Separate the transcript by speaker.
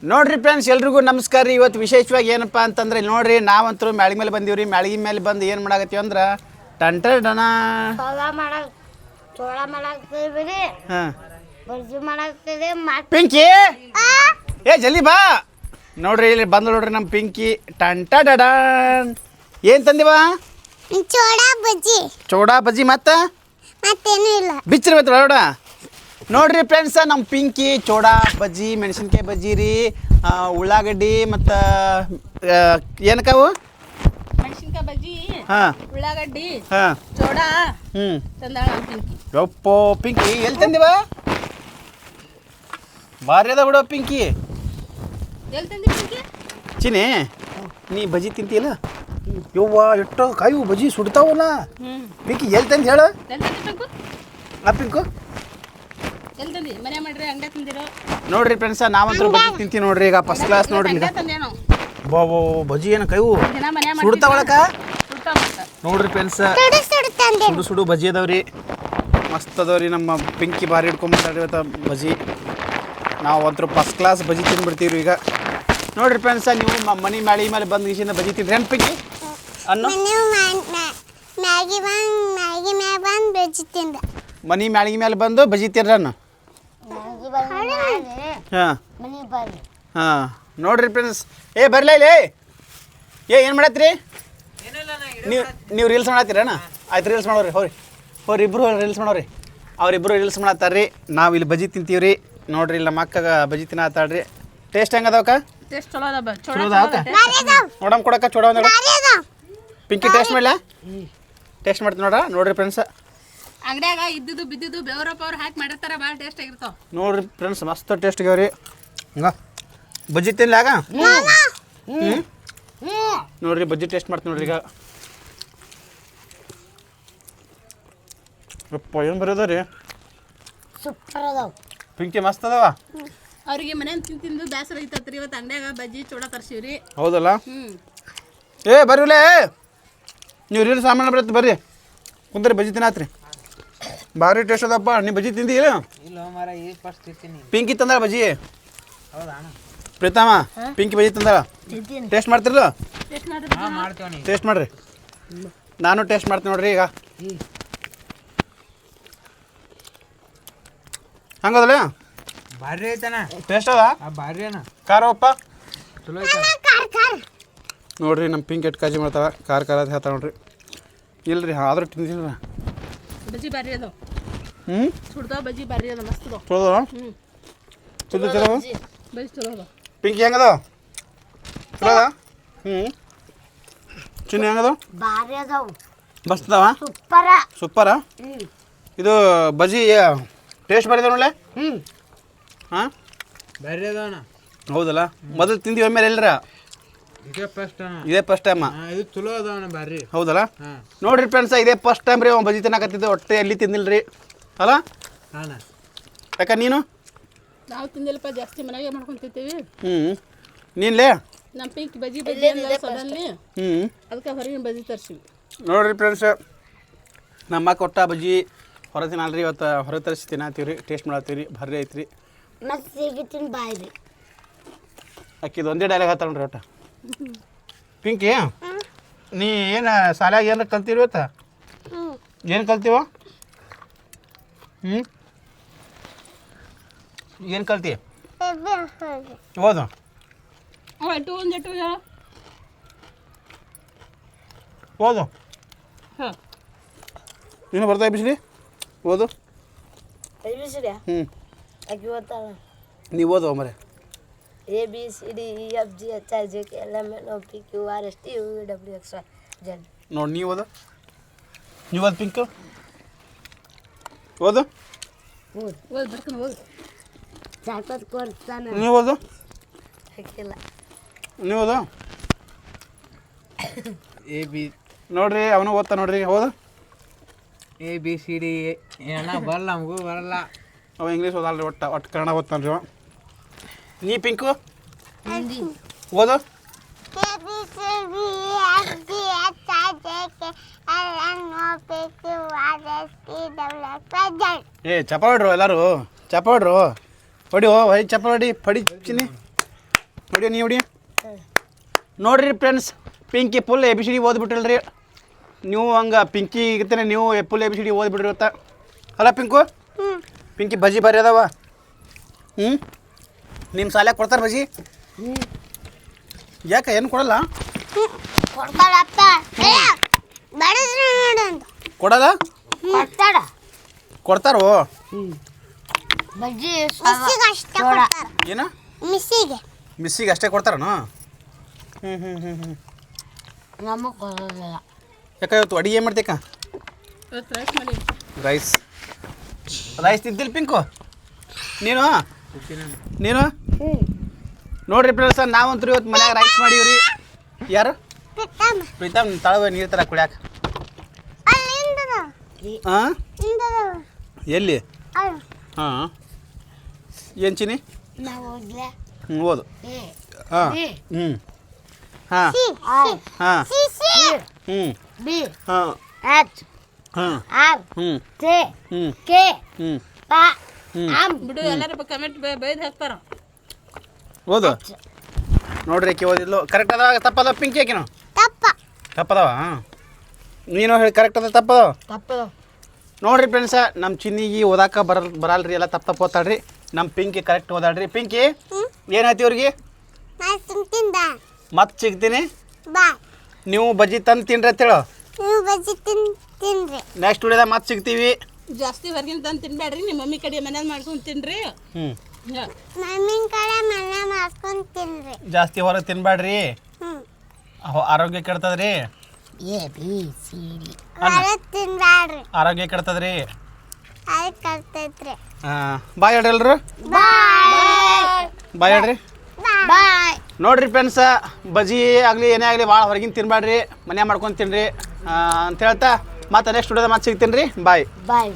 Speaker 1: ನೋಡ್ರಿ ಫ್ರೆಂಡ್ಸ್ ಎಲ್ರಿಗೂ ನಮಸ್ಕಾರ ರೀ. ಇವತ್ತು ವಿಶೇಷವಾಗಿ ಏನಪ್ಪ ಅಂತಂದ್ರೆ ನೋಡ್ರಿ ನಾವಂತರೂ ಮ್ಯಾಳಿಗೆ ಮೇಲೆ ಬಂದೀವ್ರಿ. ಮ್ಯಾಳಿಗೆ ಮೇಲೆ ಬಂದು ಏನು ಮಾಡಾಕತ್ತೀವಿ ಅಂದ್ರೆ ಟಂಟಡನ ಪಿಂಕಿ ಏ ಜಲ್ದಿ ಬಾ. ನೋಡ್ರಿ ಇಲ್ಲಿ ಬಂದು ನೋಡ್ರಿ ನಮ್ಮ ಪಿಂಕಿ ಟಂಟಡನ್ ಏನು ತಂದಿವಾ? ಚೋಡಾ ಬಜ್ಜಿ ಮತ್ತೇನು ಇಲ್ಲ ಬಿಚ್ಚಿರ್ಬೇಕು ನೋಡ. ನೋಡ್ರಿ ಫ್ರೆಂಡ್ಸ ನಮ್ಮ ಪಿಂಕಿ ಚೋಡಾ ಬಜ್ಜಿ ಮೆಣಸಿನ್ಕಾಯಿ ಬಜ್ಜಿ ರೀ, ಉಳ್ಳಾಗಡ್ಡಿ ಮತ್ತು ಏನಕ್ಕವು
Speaker 2: ಮೆಣಸಿನ್ಕಾಯಿ ಬಜ್ಜಿ,
Speaker 1: ಹಾಂ
Speaker 2: ಉಳ್ಳಾಗಡ್ಡಿ,
Speaker 1: ಹಾಂ
Speaker 2: ಚೋಡಾ
Speaker 1: ತಂದಾಳ ಪಿಂಕಿ. ಯಪ್ಪೋ ಪಿಂಕಿ ಎಲ್ಲಿ ತಂದಿವ? ಭಾರಿ ಅದ ಬಿಡೋ ಪಿಂಕಿ.
Speaker 2: ಎಲ್ಲಿ ತಂದಿ ಪಿಂಕಿ?
Speaker 1: ಚಿನಿ ನೀ ಬಜ್ಜಿ ತಿಂತೀಯಲ್ಲ? ಯವ್ವ ಎಷ್ಟೋ ಕಾಯು ಬಜ್ಜಿ ಸುಡ್ತಾವಲ್ಲ ಪಿಂಕಿ. ಎಲ್ಲಿ ತಂದು ಹೇಳು ಆ ಪಿಂಕು.
Speaker 2: ಎಲ್ಲಿ ತಂದಿ? ಮನೆ ಮಾಡ್ರಿ ಅಂಗಡಿ ತಂದಿರೋ?
Speaker 1: ನೋಡ್ರಿ ಫ್ರೆಂಡ್ಸ ನಾವಂತೂ ಬಜ್ಜಿ ತಿಂತೀವಿ ನೋಡ್ರಿ. ಈಗ ಫಸ್ಟ್ ಕ್ಲಾಸ್ ನೋಡ್ರಿ. ಈಗ ಬಾಬೋ ಬಜ್ಜಿ ಏನು ಕೈವು ಸುಡ್ತಾವಳಕ ನೋಡ್ರಿ ಫ್ರೆಂಡ್ಸ. ಸುಡು ಬಜ್ಜಿ ಅದಾವ್ರಿ, ಮಸ್ತ್ ಅದಾವ್ರಿ. ನಮ್ಮ ಪಿಂಕಿ ಭಾರಿ ಹಿಡ್ಕೊಂಡ್ಬಿಟ್ಟಾರಿ ಇವತ್ತು ಬಜ್ಜಿ. ನಾವು ಒಂಥರ ಫಸ್ಟ್ ಕ್ಲಾಸ್ ಬಜ್ಜಿ ತಿಂದ್ಬಿಡ್ತೀವಿ ಈಗ. ನೋಡ್ರಿ ಫ್ರೆಂಡ್ಸ ನೀವು ಮನೆ ಮ್ಯಾಳಿಗೆ ಮೇಲೆ ಬಂದು ಈಸಿಂದ ಬಜ್ಜಿ ತಿಂದ್ರಿ ಏನು ಪಿಂಕಿ? ಅನ್ನು ಮನೆ ಮ್ಯಾಳಿಗೆ ಮೇಲೆ ಬಂದು ಬಜ್ಜಿ ತಿನ್ರನ್ನು. ಹಾಂ ಹಾಂ ನೋಡ್ರಿ ಫ್ರೆಂಡ್ಸ್. ಬರ್ಲಾ ಇಲ್ಲಿ ಏನು ಮಾಡತ್ರಿ ನೀವು ರೀಲ್ಸ್ ಮಾಡತ್ತೀರಣ್ಣ? ಆಯ್ತು ರೀಲ್ಸ್ ಮಾಡೋರಿ. ಹೋರಿ ಇಬ್ಬರು ರೀಲ್ಸ್ ಮಾಡೋರಿ. ಅವ್ರಿಬ್ಬರು ರೀಲ್ಸ್ ಮಾಡತ್ತಾರ್ರಿ, ನಾವು ಇಲ್ಲಿ ಬಜ್ಜಿ ತಿಂತೀವಿ ರೀ. ನೋಡ್ರಿ ಇಲ್ಲಿ ನಮ್ಮ ಅಕ್ಕಗ ಬಜ್ಜಿ ತಿನ್ನತ್ತಾಳ್ರಿ. ಟೇಸ್ಟ್ ಹೆಂಗೆ ಅದಾವಕ್ಕ? ಚಲೋ ಅದಾವಕ್ಕ? ನೋಡಮ್ ಕೊಡಕ್ಕ ಚೋಡ ಒಂದ ಪಿಂಕಿ ಟೇಸ್ಟ್ ಮಾಡಲ? ಟೇಸ್ಟ್ ಮಾಡ್ತೀನಿ ನೋಡ್ರಿ ಫ್ರೆಂಡ್ಸ್.
Speaker 2: ಅಂಗಡಿಯಾಗ ಇದ್ದಿದ್ದು ಬಿದ್ದಿದ್ದು ಬೆವರ ಪವರ್ ಹಾಕಿ ಮಾಡಿರ್ತಾರ, ಭಾಳ ಟೇಸ್ಟ್ ಆಗಿರ್ತಾವ
Speaker 1: ನೋಡ್ರಿ ಫ್ರೆಂಡ್ಸ್. ಮಸ್ತ್ ಟೇಸ್ಟ್ ಆಗ್ಯಾವ್ರಿ. ಹಂಗ ಬಜ್ಜಿ ತಿನ್ಲಾಗ ನೋಡ್ರಿ ಬಜ್ಜಿ ಟೇಸ್ಟ್ ಮಾಡ್ತೀನಿ ನೋಡ್ರಿ. ಈಗ ಯಪ್ಪ ಏನು ಬರೋದ ರೀ
Speaker 3: ಸೂಪರ್ ಅದಾವ
Speaker 1: ಪಿಂಕಿ. ಮಸ್ತ್ ಅದಾವ.
Speaker 2: ಅವ್ರಿಗೆ ಮನೇಲಿ ತಿಂದು ಬೇಸರ ಐತತ್ರಿ. ಇವತ್ತು ಅಂಗಡಿಯಾಗ ಬಜ್ಜಿ ಚೂಡ ತರ್ಸಿವ್ರಿ.
Speaker 1: ಹೌದಲ್ಲ? ಬರ್ರಿಲೇ ನೀವು ರೀಲ್ಸ್ ಸಾಮಾನು ಬರುತ್ತೆ. ಬರ್ರಿ ಕುಂದ್ರಿ ಬಜ್ಜಿ ತಿನ್ನತ್ರಿ. ಭಾರಿ ಟೇಸ್ಟ್ ಅದಪ್ಪ. ನೀ ಬಜ್ಜಿ ತಿಂದಿಲ್ಲ? ಪಿಂಕಿ ತಂದಾಳ ಬಜ್ಜಿ. ಪ್ರೀತಮ್ಮ ಪಿಂಕಿ ಬಜ್ಜಿ ತಂದಾಳ. ಟೇಸ್ಟ್ ಮಾಡ್ತಿರಲ್ಲ? ಟೇಸ್ಟ್ ಮಾಡ್ರಿ. ನಾನು ಟೇಸ್ಟ್ ಮಾಡ್ತೀನಿ ನೋಡ್ರಿ. ಈಗ ಹಂಗದಲ್ಲ?
Speaker 4: ಭಾರಿ ಐತನ
Speaker 1: ಟೇಸ್ಟ್ ಅದ?
Speaker 4: ಭಾರಿ ಅಣ್ಣ.
Speaker 1: ಖಾರ ಉಪ್ಪ
Speaker 4: ಚಲೋ ಐತ
Speaker 1: ನೋಡ್ರಿ. ನಮ್ಮ ಪಿಂಕ್ ಎಷ್ಟು ಕಾಜಿ ಮಾಡ್ತಾವ. ಖಾರ ಅದು ಹೇಳ್ತಾವ ನೋಡ್ರಿ. ಇಲ್ರಿ ಆದ್ರೂ ತಿಂದಿಲ್ಲ.
Speaker 2: ಬಜ್ಜಿ ಭಾರಿ ಅದಾವ. ಸುಡ್ತಾವ ಬಜ್ಜಿ ಭಾರಿ ಅದ, ಮಸ್ತ್ ಅದಾವ.
Speaker 1: ಚಲೋ ಚಲೋ ಚಲೋ
Speaker 2: ಬಜ್ಜಿ ಚಲೋ ಅದಾವ.
Speaker 1: ಪಿಂಕಿ ಹೆಂಗದ? ಚಲೋ ಅದ? ಚಿನ್ನಿ ಹೆಂಗದ?
Speaker 3: ಭಾರಿ ಅದಾವ,
Speaker 1: ಮಸ್ತ್ ಅದಾವ. ಸೂಪರ. ಇದು ಬಜ್ಜಿ ಟೇಸ್ಟ್ ಬರಿದ ನೋಡ್ಲೆ. ಹಾಂ
Speaker 4: ಭಾರಿ ಅದಾವಣ್ಣ.
Speaker 1: ಹೌದಲ್ಲ? ಮೊದಲು ತಿಂದಿವಿ ಒಮ್ಮೆಲೆ ಎಲ್ಲರ? ಇದೇ ಫಸ್ಟ್ ಟೈಮ್.
Speaker 4: ಇದು ಚಲೋ ಅದಾವಣ್ಣ ಭಾರಿ.
Speaker 1: ಹೌದಲ್ಲ? ನೋಡ್ರಿ ಫ್ರೆಂಡ್ಸ, ಇದೇ ಫಸ್ಟ್ ಟೈಮ್ ರೀ ಬಜ್ಜಿ ತಿನ್ನಕತ್ತಿದ್ದೆ. ಹೊಟ್ಟೆ ಎಲ್ಲಿ ತಿಂದಿಲ್ರಿ ಅಲ್ಲ? ಯಾಕ ನೀನು?
Speaker 2: ನಾವು ತಿಂದಿಲ್ಲಪ್ಪ, ಜಾಸ್ತಿ ಮನೆಗೆ ಮಾಡ್ಕೊಂಡು ತಿಂತೀವಿ.
Speaker 1: ನೀನ್ಲೇ
Speaker 2: ನಮ್ಮ ಪಿಂಕ್ ಬಜ್ಜಿ ಬಜ್ಜಿ ಸಡನ್ಲಿ ಅದಕ್ಕೆ ಹೊರಗಿನ ಬಜ್ಜಿ ತರ್ಸಿವಿ.
Speaker 1: ನೋಡ್ರಿ ಫ್ರೆಂಡ್ಸ್, ನಮ್ಮ ಕೊಟ್ಟ ಬಜ್ಜಿ ಹೊರ ತಿನ್ನಲ್ರಿ. ಇವತ್ತು ಹೊರ ತರಿಸಿ ತಿನ್ನತ್ತೀವಿ ರೀ. ಟೇಸ್ಟ್ ಮಾಡತ್ತೀವಿ ರೀ. ಭಾರಿ ಐತ್ರಿ. ಅಕ್ಕಿದು ಒಂದೇ ಡೈಲಾಗ್ ಹೇಳ್ತಾಳೆ ನೋಡ್ರಿ ಒಟ್ಟು. ಪಿಂಕಿ ನೀ ಏನು ಶಾಲ್ಯಾಗ ಏನಾರ ಕಲ್ತೀರಿ ಇವತ್ತು? ಏನು ಕಲ್ತೀವ? ಏನು ಕಲ್ತಿ? ಓದು. ಓದು. ನೀನು ಬರ್ತಾ ಬಿಸಿಲಿ ಓದು. ನೀವು ಓದು ಮರೆ.
Speaker 3: ABCDEFGHIJKLMNOPQRSTUVWXYZ.
Speaker 1: ನೋಡಿ ನೀವು ಓದು. ನೀವು ಓದು ಪಿಂಕು. ಓದು. ನೀವು ಓದು. ನೀವು ಓದು. ನೋಡ್ರಿ ಅವನು ಓದ್ತಾ ನೋಡ್ರಿ. ಹೌದು
Speaker 4: ABCD ಏನ ಬರಲ್ಲ, ನಮಗೂ ಬರಲ್ಲ.
Speaker 1: ಅವ ಇಂಗ್ಲೀಷ್ ಓದಲ್ರಿ. ಒಟ್ಟು ಕನ್ನಡ ಓದ್ತಾನ್ರಿ ಅವ. ನೀ ಪಿಂಕು ಓದು. ಚಪ್ಪಾಳೆ ಹೊಡ್ರು ಎಲ್ಲರೂ. ಚಪ್ಪಾಳೆ ಹೊಡ್ರು. ಹೊಡಿ ಚಪ್ಪಾಳೆ ಹೊಡಿ. ಪಡಿ ಚಿನ್ನಿ ಹೊಡಿಯೋ ನೀ ಹೊಡಿ ನೋಡ್ರಿ friends Pinky full A B C D ಓದ್ಬಿಟ್ಟಿಲ್ರಿ ನೀವು ಹಂಗೆ ಪಿಂಕಿ ಇರ್ತಾನೆ ನೀವು full A B C D ಓದ್ಬಿಟ್ಟಿರುತ್ತ ಅಲ್ಲ ಪಿಂಕು ಪಿಂಕಿ ಬಜ್ಜಿ ಬರೀ ಅದಾವ ನಿಮ್ಮ ಶಾಲ್ಯಾಗ ಕೊಡ್ತಾರೆ ಬಜ್ಜಿ ಯಾಕೆ ಏನು ಕೊಡಲ್ಲ
Speaker 3: ಕೊಡ್ತಾಳಪ್ಪ ಬಡಿಸ್ರಿ ನೋಡಂತ
Speaker 1: ಕೊಡಲ್ಲ
Speaker 3: ಕೊಡ್ತಾಳ
Speaker 1: ಕೊಡ್ತಾರೋ
Speaker 3: ಬಜ್ಜಿ ಮಿಸ್ಸಿಗೆ ಅಷ್ಟೇ ಕೊಡ್ತಾರ
Speaker 1: ಏನ ಮಿಸ್ಸಿಗೆ ಅಷ್ಟೇ ಕೊಡ್ತಾರನು
Speaker 3: ನಮಗೆ ಕೊಡೋದಿಲ್ಲ
Speaker 1: ಯಾಕೆ ಇವತ್ತು ಅಡಿಗೆ ಏನು ಮಾಡ್ತೇಕ
Speaker 2: ಇವತ್ತು ರೈಸ್ ಮಾಡಿ
Speaker 1: ರೈಸ್ ತಿಂತಿಲ್ಲ ಪಿಂಕು ನೀನು ನೋಡ್ರಿ ಫ್ರೆಂಡ್ಸ್ ನಾವಂತೂ ಇವತ್ತು ಮನ್ಯಾಗ ರೈಸ್ ಮಾಡೀವ್ರಿ ಯಾರು ಪ್ರೀತಮ್ ತಳವ ನೀರು ತರ ಕುಡಿಯಾಕ ಹಾಂ ಎಲ್ಲಿ ಹಾಂ ಏನು ಚಿನಿ ಓದು ಹಾಂ ಹ್ಞೂ ಹಾಂ ಹಾಂ ಹ್ಞೂ
Speaker 3: ಬಿ
Speaker 1: ಹಾಂ
Speaker 3: ಎಚ್
Speaker 1: ಹಾಂ
Speaker 3: ಆರ್
Speaker 1: ಹ್ಞೂ
Speaker 3: ಟಿ
Speaker 1: ಹ್ಞೂ
Speaker 3: ಕೆ
Speaker 1: ಹ್ಞೂ
Speaker 3: ಪ
Speaker 2: ಬಿಡು ಎಲ್ಲರೂ ಕಮೆಂಟ್ ಬೈದು ಹಾಕ್ತಾರ
Speaker 1: ಓದು ನೋಡ್ರಿ ಆಕೆ ಓದಿದ್ಲು ಕರೆಕ್ಟ್ ಅದಾವ ತಪ್ಪದ ಪಿಂಕಿ ಆಕಿನು ತಪ್ಪದವ ನೀನು ಹೇಳಿ ಕರೆಕ್ಟ್ ಅದ ತಪ್ಪದವ
Speaker 3: ತಪ್ಪದು
Speaker 1: ನೋಡ್ರಿ ಫ್ರೆಂಡ್ಸ ನಮ್ಮ ಚಿನ್ನಿಗೆ ಓದಾಕ ಬರಲ್ರಿ ಎಲ್ಲ ತಪ್ಪು ಓದ್ತಾಳ್ರಿ ನಮ್ಮ ಪಿಂಕಿ ಕರೆಕ್ಟ್ ಓದಾಳ್ರಿ ಪಿಂಕಿ ಏನಾಯ್ತು ಇವ್ರಿಗೆ ಮತ್ತೆ ಸಿಗ್ತೀನಿ ನೀವು ಬಜ್ಜಿ ತಂದು ತಿನ್ರಿ ಅಂತೇಳು ನೆಕ್ಸ್ಟ್ ವಿಡಿಯೋದಾಗ ಮತ್ತೆ ಸಿಗ್ತೀವಿ
Speaker 2: ಜಾಸ್ತಿ ಹೊರಗಿನ ತಂದು ತಿನ್ಬೇಡ್ರಿ ನಿಮ್ಮ ಮಮ್ಮಿ ಕಡೆ ಮನೇಲಿ ಮಾಡ್ಕೊಂಡು ತಿನ್ರಿ
Speaker 1: ಹ್ಞೂ
Speaker 3: ಮಮ್ಮಿನ ಕಡೆ ಮನೆ ಮಾಡ್ಕೊಂಡು ತಿನ್ರಿ
Speaker 1: ಜಾಸ್ತಿ ಹೊರಗೆ ತಿನ್ಬೇಡ್ರಿ ಆರೋಗ್ಯ ಕೆಡ್ತದ್ರಿ
Speaker 3: ಎ ಬಿ ಸಿ ಡಿ ಹೊರಗೆ ತಿನ್ಬೇಡ್ರಿ
Speaker 1: ಆರೋಗ್ಯ ಕೆಡ್ತದ್ರಿ
Speaker 3: ಅದಕ್ಕೆ ಕರ್ತೈತ್ರಿ
Speaker 1: ಬಾಯ್ ಹೇಳ್ರಿ ಎಲ್ರು
Speaker 3: ಬಾಯ್
Speaker 1: ಬಾಯ್ ಹೇಳ್ರಿ
Speaker 3: ಬಾಯ್
Speaker 1: ನೋಡ್ರಿ ಫ್ರೆಂಡ್ಸ ಬಜ್ಜಿ ಆಗಲಿ ಏನೇ ಆಗಲಿ ಭಾಳ ಹೊರಗಿನ ತಿನ್ಬೇಡ್ರಿ ಮನೆ ಮಾಡ್ಕೊಂಡು ತಿನ್ರಿ ಅಂತ ಹೇಳ್ತಾ ಮತ್ತೆ ನೆಕ್ಸ್ಟ್ ವಿಡಿಯೋದಾಗ ಮತ್ತೆ ಸಿಗ್ತೀನಿ ರೀ ಬಾಯ್
Speaker 3: ಬಾಯ್